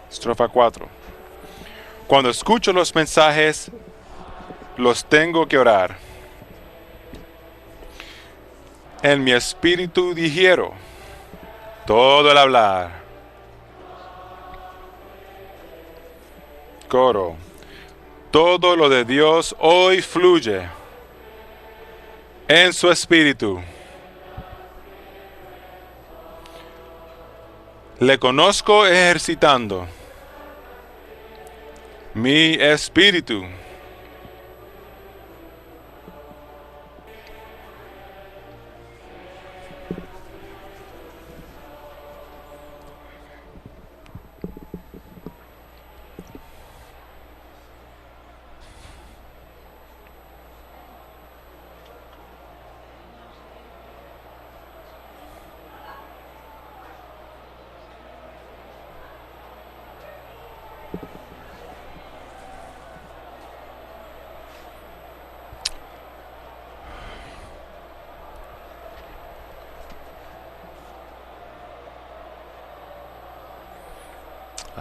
Estrofa 4. Cuando escucho los mensajes, los tengo que orar. En mi espíritu digiero todo el hablar. Coro. Todo lo de Dios hoy fluye en su espíritu. Le conozco ejercitando mi espíritu.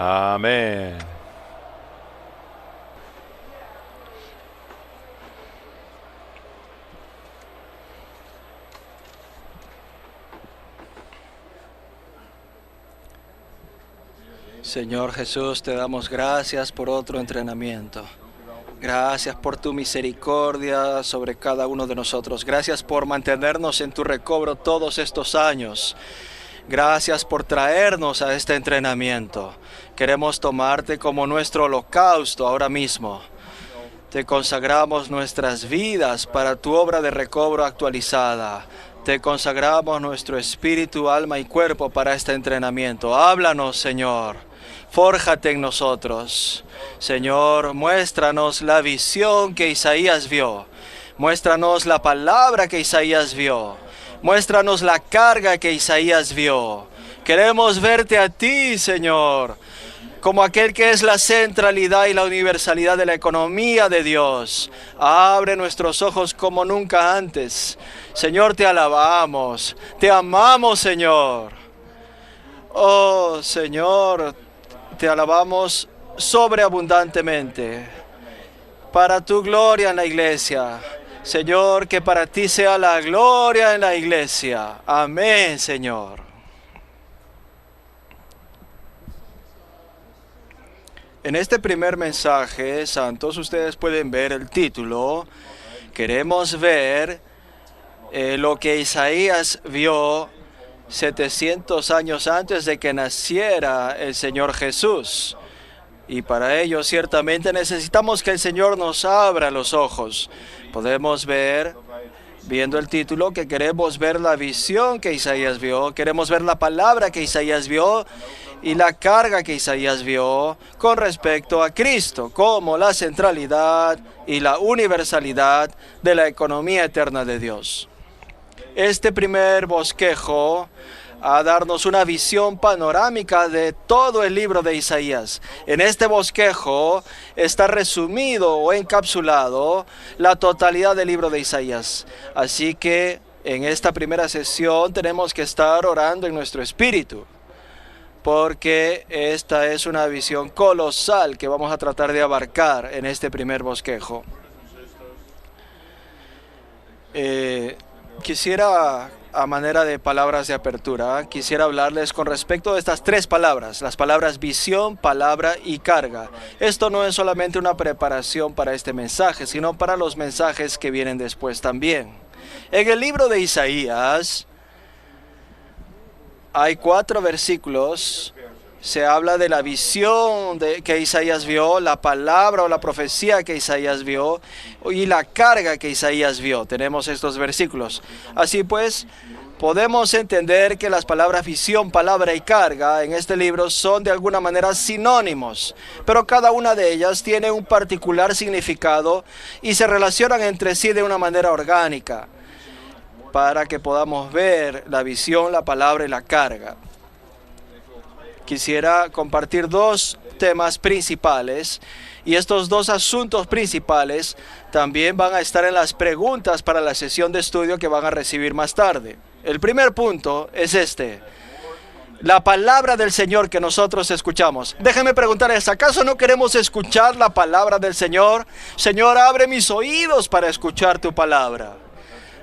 Amén. Señor Jesús, te damos gracias por otro entrenamiento. Gracias por tu misericordia sobre cada uno de nosotros. Gracias por mantenernos en tu recobro todos estos años. Gracias por traernos a este entrenamiento. Queremos tomarte como nuestro holocausto ahora mismo. Te consagramos nuestras vidas para tu obra de recobro actualizada. Te consagramos nuestro espíritu, alma y cuerpo para este entrenamiento. Háblanos, Señor. Fórjate en nosotros. Señor, muéstranos la visión que Isaías vio. Muéstranos la palabra que Isaías vio. Muéstranos la carga que Isaías vio. Queremos verte a ti, Señor, como aquel que es la centralidad y la universalidad de la economía de Dios. Abre nuestros ojos como nunca antes. Señor, te alabamos, te amamos, Señor. Oh, Señor, te alabamos sobreabundantemente para tu gloria en la iglesia. Señor, que para ti sea la gloria en la iglesia. Amén, Señor. En este primer mensaje, santos, ustedes pueden ver el título. Queremos ver lo que Isaías vio 700 años antes de que naciera el Señor Jesús. Y para ello ciertamente necesitamos que el Señor nos abra los ojos. Podemos ver, viendo el título, que queremos ver la visión que Isaías vio, queremos ver la palabra que Isaías vio y la carga que Isaías vio con respecto a Cristo, como la centralidad y la universalidad de la economía eterna de Dios. Este primer bosquejo a darnos una visión panorámica de todo el libro de Isaías. En este bosquejo está resumido o encapsulado la totalidad del libro de Isaías. Así que en esta primera sesión tenemos que estar orando en nuestro espíritu, porque esta es una visión colosal que vamos a tratar de abarcar en este primer bosquejo. Quisiera, a manera de palabras de apertura, quisiera hablarles con respecto a estas tres palabras, las palabras visión, palabra y carga. Esto no es solamente una preparación para este mensaje, sino para los mensajes que vienen después también. En el libro de Isaías hay 4 versículos. Se habla de la visión que Isaías vio, la palabra o la profecía que Isaías vio y la carga que Isaías vio. Tenemos estos versículos. Así pues, podemos entender que las palabras visión, palabra y carga en este libro son de alguna manera sinónimos, pero cada una de ellas tiene un particular significado y se relacionan entre sí de una manera orgánica para que podamos ver la visión, la palabra y la carga. Quisiera compartir 2 temas principales y estos 2 asuntos principales también van a estar en las preguntas para la sesión de estudio que van a recibir más tarde. El primer punto es este: La palabra del Señor que nosotros escuchamos. Déjenme preguntarles, ¿acaso no queremos escuchar la palabra del Señor? Señor, abre mis oídos para escuchar tu palabra.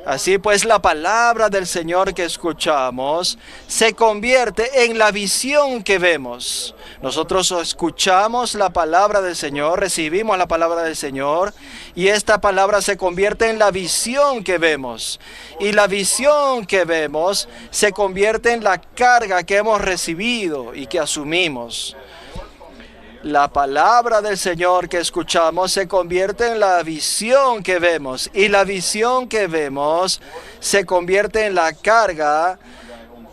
Así pues, la palabra del Señor que escuchamos se convierte en la visión que vemos. Nosotros escuchamos la palabra del Señor, recibimos la palabra del Señor, y esta palabra se convierte en la visión que vemos. Y la visión que vemos se convierte en la carga que hemos recibido y que asumimos. La palabra del Señor que escuchamos se convierte en la visión que vemos, y la visión que vemos se convierte en la carga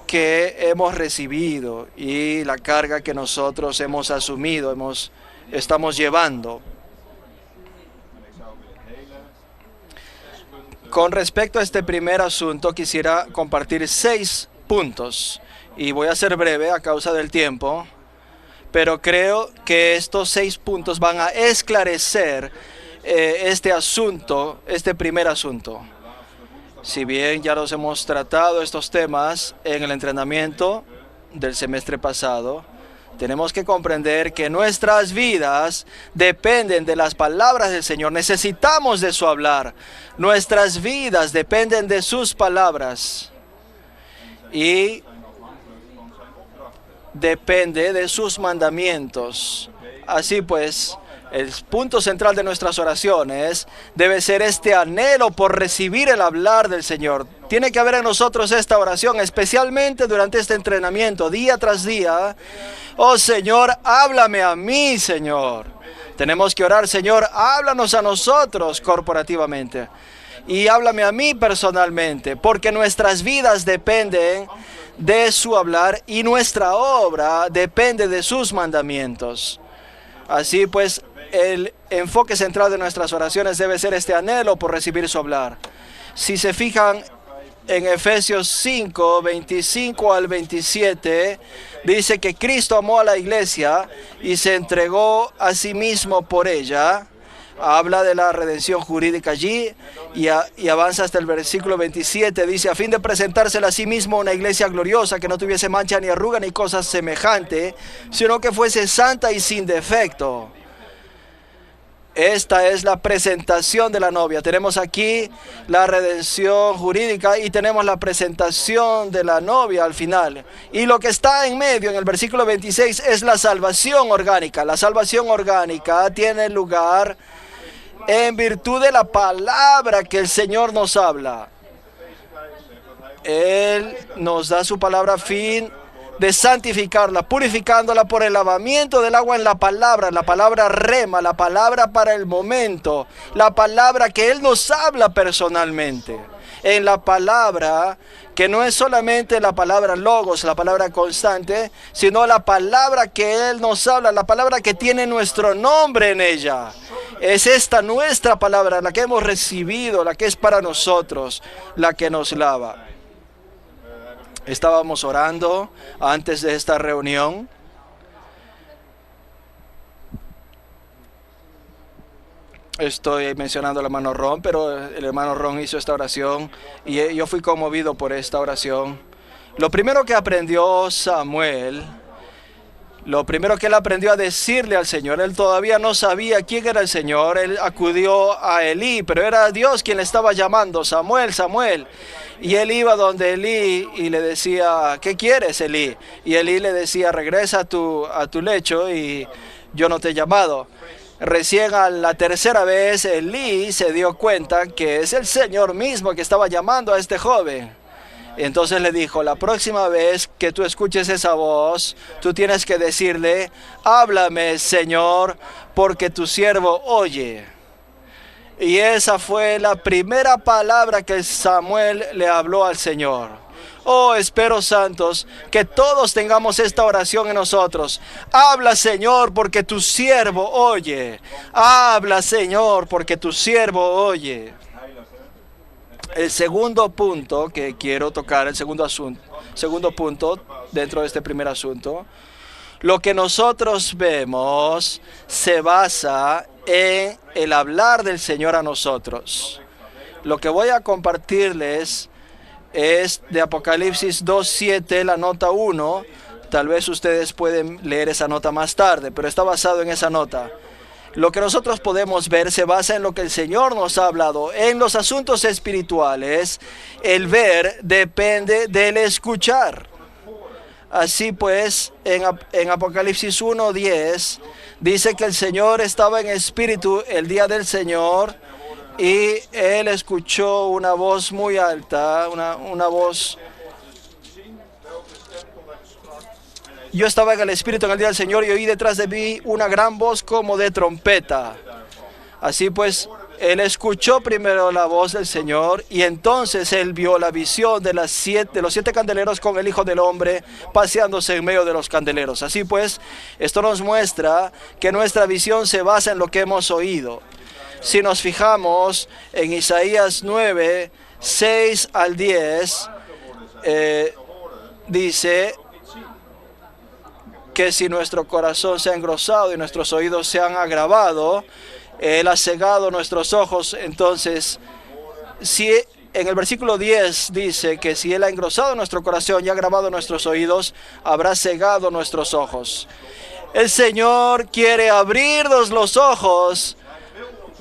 que hemos recibido y la carga que nosotros hemos asumido, estamos llevando. Con respecto a este primer asunto, quisiera compartir 6 puntos, y voy a ser breve a causa del tiempo. Pero creo que estos 6 puntos van a esclarecer este primer asunto. Si bien ya los hemos tratado estos temas en el entrenamiento del semestre pasado, tenemos que comprender que nuestras vidas dependen de las palabras del Señor. Necesitamos de su hablar. Nuestras vidas dependen de sus palabras. Y depende de sus mandamientos. Así pues, el punto central de nuestras oraciones debe ser este anhelo por recibir el hablar del Señor. Tiene que haber en nosotros esta oración, especialmente durante este entrenamiento, día tras día. Oh Señor, háblame a mí, Señor. Tenemos que orar, Señor, háblanos a nosotros corporativamente. Y háblame a mí personalmente, porque nuestras vidas dependen de su hablar y nuestra obra depende de sus mandamientos. Así pues, el enfoque central de nuestras oraciones debe ser este anhelo por recibir su hablar. Si se fijan en Efesios 5, 25 al 27, dice que Cristo amó a la iglesia y se entregó a sí mismo por ella. Habla de la redención jurídica allí y avanza hasta el versículo 27. Dice, a fin de presentársela a sí mismo una iglesia gloriosa, que no tuviese mancha ni arruga ni cosa semejante, sino que fuese santa y sin defecto. Esta es la presentación de la novia. Tenemos aquí la redención jurídica y tenemos la presentación de la novia al final. Y lo que está en medio, en el versículo 26, es la salvación orgánica. La salvación orgánica tiene lugar en virtud de la palabra que el Señor nos habla. Él nos da su palabra a fin de santificarla, purificándola por el lavamiento del agua en la palabra rema, la palabra para el momento, la palabra que Él nos habla personalmente. En la palabra que no es solamente la palabra logos, la palabra constante, sino la palabra que Él nos habla, la palabra que tiene nuestro nombre en ella. Es esta nuestra palabra, la que hemos recibido, la que es para nosotros, la que nos lava. Estábamos orando antes de esta reunión. Estoy mencionando al hermano Ron, pero el hermano Ron hizo esta oración y yo fui conmovido por esta oración. Lo primero que aprendió Samuel, lo primero que él aprendió a decirle al Señor, él todavía no sabía quién era el Señor, él acudió a Elí, pero era Dios quien le estaba llamando, Samuel, Samuel. Y él iba donde Elí y le decía, ¿qué quieres, Elí? Y Elí le decía, regresa a tu lecho y yo no te he llamado. Recién a la tercera vez Elí se dio cuenta que es el Señor mismo que estaba llamando a este joven. Entonces le dijo, la próxima vez que tú escuches esa voz, tú tienes que decirle, háblame, Señor, porque tu siervo oye. Y esa fue la primera palabra que Samuel le habló al Señor. Oh, espero, santos, que todos tengamos esta oración en nosotros. Habla, Señor, porque tu siervo oye. Habla, Señor, porque tu siervo oye. El segundo punto que quiero tocar, el segundo punto dentro de este primer asunto, lo que nosotros vemos se basa en el hablar del Señor a nosotros. Lo que voy a compartirles es de Apocalipsis 2:7, la nota 1, Tal vez ustedes pueden leer esa nota más tarde, pero está basado en esa nota. Lo que nosotros podemos ver se basa en lo que el Señor nos ha hablado. En los asuntos espirituales, el ver depende del escuchar. Así pues, en Apocalipsis 1:10, dice que el Señor estaba en espíritu el día del Señor y Él escuchó una voz muy alta, una voz. Yo estaba en el Espíritu en el día del Señor y oí detrás de mí una gran voz como de trompeta. Así pues, Él escuchó primero la voz del Señor y entonces Él vio la visión de los 7 candeleros con el Hijo del Hombre paseándose en medio de los candeleros. Así pues, esto nos muestra que nuestra visión se basa en lo que hemos oído. Si nos fijamos en Isaías 9, 6 al 10, dice que si nuestro corazón se ha engrosado y nuestros oídos se han agravado, Él ha cegado nuestros ojos. Entonces, si en el versículo 10 dice que si Él ha engrosado nuestro corazón y ha agravado nuestros oídos, habrá cegado nuestros ojos. El Señor quiere abrirnos los ojos.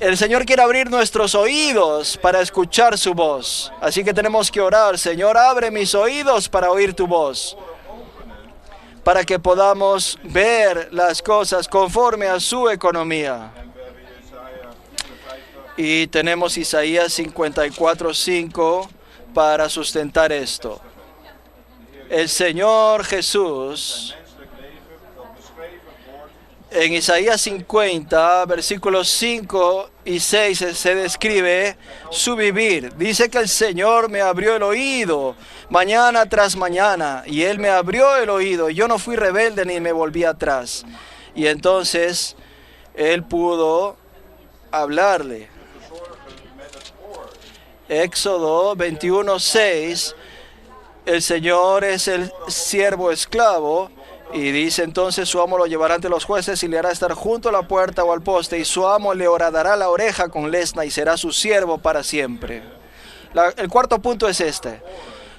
El Señor quiere abrir nuestros oídos para escuchar su voz. Así que tenemos que orar: Señor, abre mis oídos para oír tu voz, para que podamos ver las cosas conforme a su economía. Y tenemos Isaías 54:5 para sustentar esto. El Señor Jesús, en Isaías 50, versículos 5 y 6, se describe su vivir. Dice que el Señor me abrió el oído mañana tras mañana, y Él me abrió el oído, y yo no fui rebelde ni me volví atrás. Y entonces Él pudo hablarle. Éxodo 21:6, el Señor es el siervo esclavo, y dice entonces: su amo lo llevará ante los jueces y le hará estar junto a la puerta o al poste, y su amo le horadará la oreja con lesna y será su siervo para siempre. El cuarto punto es este: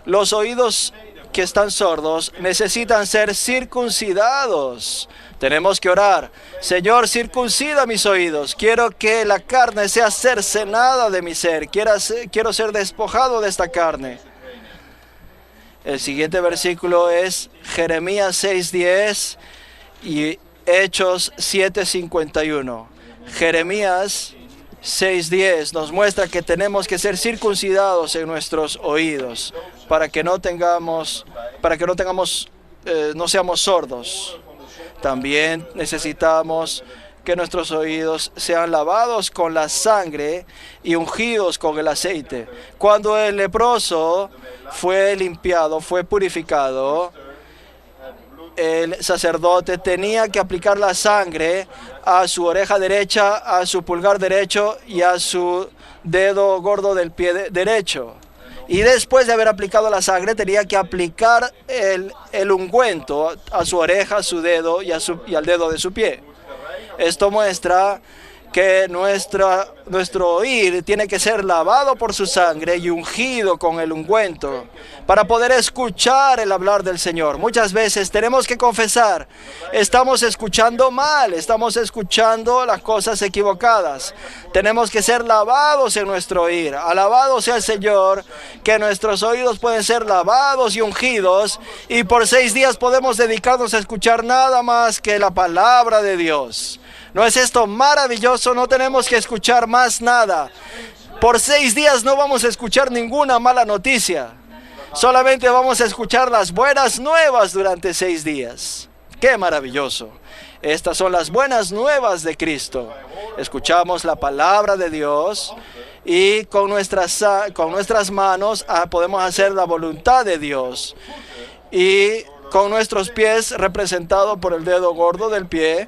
los oídos que están sordos necesitan ser circuncidados. Tenemos que orar: Señor, circuncida mis oídos. Quiero que la carne sea cercenada de mi ser. Quiero ser despojado de esta carne. El siguiente versículo es Jeremías 6:10 y Hechos 7:51. Jeremías 6:10 nos muestra que tenemos que ser circuncidados en nuestros oídos para que no seamos sordos. También necesitamos que nuestros oídos sean lavados con la sangre y ungidos con el aceite. Cuando el leproso fue limpiado, fue purificado, el sacerdote tenía que aplicar la sangre a su oreja derecha, a su pulgar derecho y a su dedo gordo del pie derecho. Y después de haber aplicado la sangre, tenía que aplicar el ungüento a su oreja, a su dedo y al dedo de su pie. Esto muestra que nuestro oír tiene que ser lavado por su sangre y ungido con el ungüento para poder escuchar el hablar del Señor. Muchas veces tenemos que confesar: estamos escuchando mal, estamos escuchando las cosas equivocadas. Tenemos que ser lavados en nuestro oír. Alabado sea el Señor, que nuestros oídos pueden ser lavados y ungidos, y por 6 días podemos dedicarnos a escuchar nada más que la palabra de Dios. ¿No es esto maravilloso? No tenemos que escuchar más nada. Por 6 días no vamos a escuchar ninguna mala noticia. Solamente vamos a escuchar las buenas nuevas durante 6 días. ¡Qué maravilloso! Estas son las buenas nuevas de Cristo. Escuchamos la palabra de Dios y con nuestras manos podemos hacer la voluntad de Dios. Y con nuestros pies, representados por el dedo gordo del pie,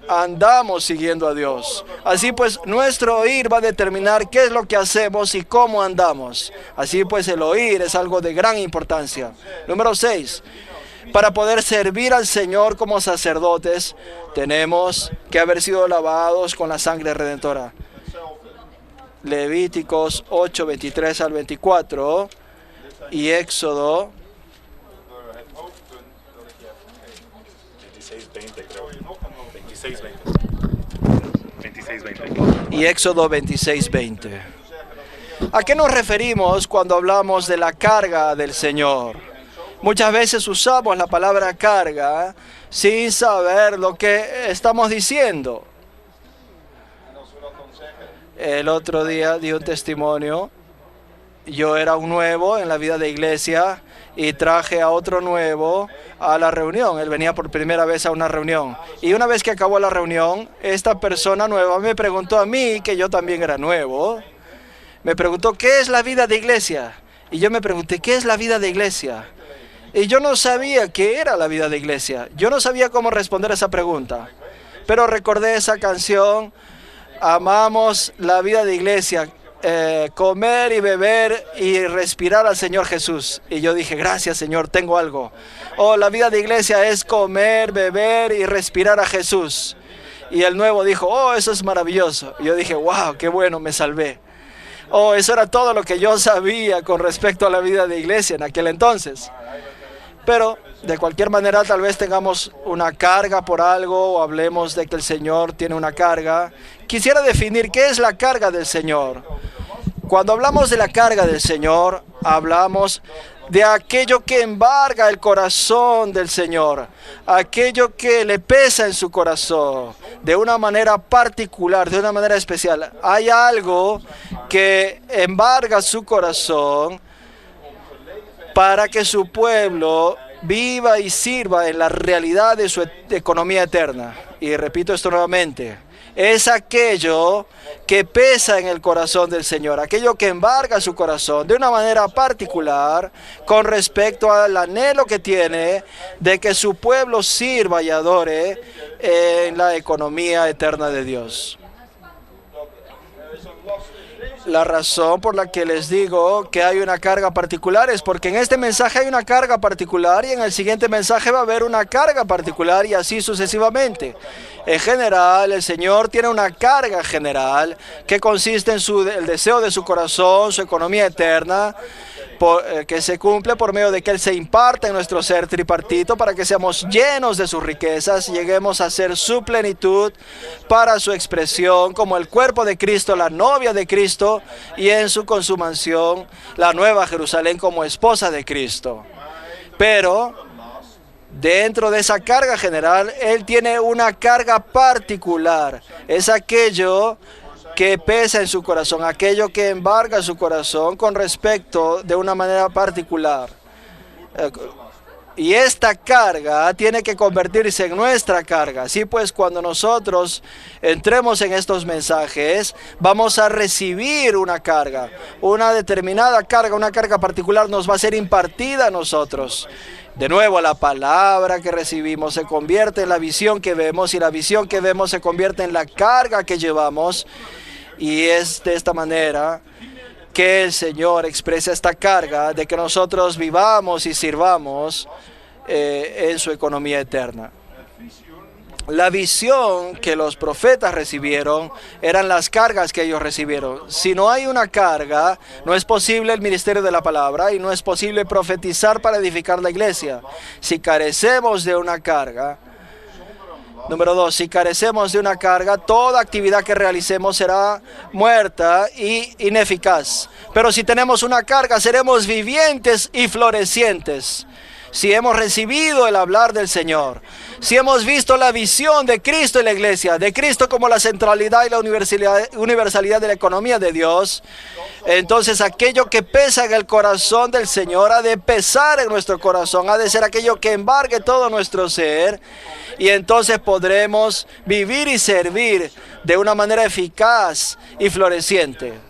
andamos siguiendo a Dios. Así pues, nuestro oír va a determinar qué es lo que hacemos y cómo andamos. Así pues, el oír es algo de gran importancia. Número 6. Para poder servir al Señor como sacerdotes, tenemos que haber sido lavados con la sangre redentora. Levíticos 8:23 al 24 y Éxodo 20, creo. 26, 20. 26, 20. Y Éxodo 26, 20. ¿A qué nos referimos cuando hablamos de la carga del Señor? Muchas veces usamos la palabra carga sin saber lo que estamos diciendo. El otro día di un testimonio. Yo era un nuevo en la vida de iglesia y traje a otro nuevo a la reunión. Él venía por primera vez a una reunión. Y una vez que acabó la reunión, esta persona nueva me preguntó a mí, que yo también era nuevo, me preguntó, ¿qué es la vida de iglesia? Y yo me pregunté, ¿qué es la vida de iglesia? Y yo no sabía qué era la vida de iglesia. Yo no sabía cómo responder a esa pregunta. Pero recordé esa canción, amamos la vida de iglesia, comer y beber y respirar al Señor Jesús. Y yo dije, gracias Señor, tengo algo. Oh, la vida de iglesia es comer, beber y respirar a Jesús. Y el nuevo dijo, oh, eso es maravilloso. Y yo dije, wow, qué bueno, me salvé. Oh, eso era todo lo que yo sabía con respecto a la vida de iglesia en aquel entonces. Pero de cualquier manera tal vez tengamos una carga por algo o hablemos de que el Señor tiene una carga. Quisiera definir qué es la carga del Señor. Cuando hablamos de la carga del Señor, hablamos de aquello que embarga el corazón del Señor, aquello que le pesa en su corazón, de una manera particular, de una manera especial. Hay algo que embarga su corazón para que su pueblo viva y sirva en la realidad de su economía eterna. Y repito esto nuevamente. Es aquello que pesa en el corazón del Señor, aquello que embarga su corazón de una manera particular con respecto al anhelo que tiene de que su pueblo sirva y adore en la economía eterna de Dios. La razón por la que les digo que hay una carga particular es porque en este mensaje hay una carga particular y en el siguiente mensaje va a haber una carga particular y así sucesivamente. En general, el Señor tiene una carga general que consiste en el deseo de su corazón, su economía eterna, que se cumple por medio de que Él se imparte en nuestro ser tripartito para que seamos llenos de sus riquezas y lleguemos a ser su plenitud para su expresión como el cuerpo de Cristo, la novia de Cristo y en su consumación la nueva Jerusalén como esposa de Cristo. Pero dentro de esa carga general, Él tiene una carga particular. Es aquello que pesa en su corazón, aquello que embarga su corazón con respecto de una manera particular. Y esta carga tiene que convertirse en nuestra carga. Así pues, cuando nosotros entremos en estos mensajes, vamos a recibir una carga, una determinada carga, una carga particular nos va a ser impartida a nosotros. De nuevo, la palabra que recibimos se convierte en la visión que vemos y la visión que vemos se convierte en la carga que llevamos. Y es de esta manera que el Señor expresa esta carga de que nosotros vivamos y sirvamos en su economía eterna. La visión que los profetas recibieron eran las cargas que ellos recibieron. Si no hay una carga, no es posible el ministerio de la palabra y no es posible profetizar para edificar la iglesia. Si carecemos de una carga, número 2, si carecemos de una carga, toda actividad que realicemos será muerta y ineficaz. Pero si tenemos una carga, seremos vivientes y florecientes. Si hemos recibido el hablar del Señor, si hemos visto la visión de Cristo en la iglesia, de Cristo como la centralidad y la universalidad de la economía de Dios, entonces aquello que pesa en el corazón del Señor ha de pesar en nuestro corazón, ha de ser aquello que embargue todo nuestro ser, y entonces podremos vivir y servir de una manera eficaz y floreciente.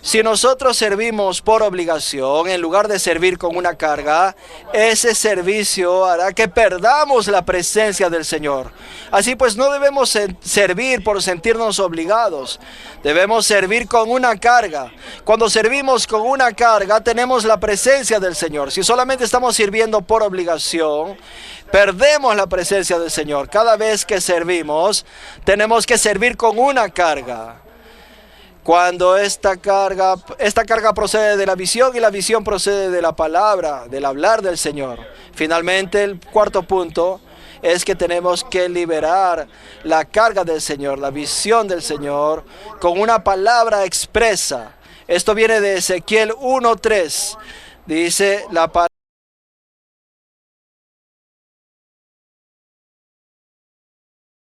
Si nosotros servimos por obligación en lugar de servir con una carga, ese servicio hará que perdamos la presencia del Señor. Así pues, no debemos servir por sentirnos obligados. Debemos servir con una carga. Cuando servimos con una carga, tenemos la presencia del Señor. Si solamente estamos sirviendo por obligación, perdemos la presencia del Señor. Cada vez que servimos, tenemos que servir con una carga. Cuando esta carga procede de la visión y la visión procede de la palabra, del hablar del Señor. Finalmente, el cuarto punto es que tenemos que liberar la carga del Señor, la visión del Señor, con una palabra expresa. Esto viene de Ezequiel 1:3. Dice la palabra.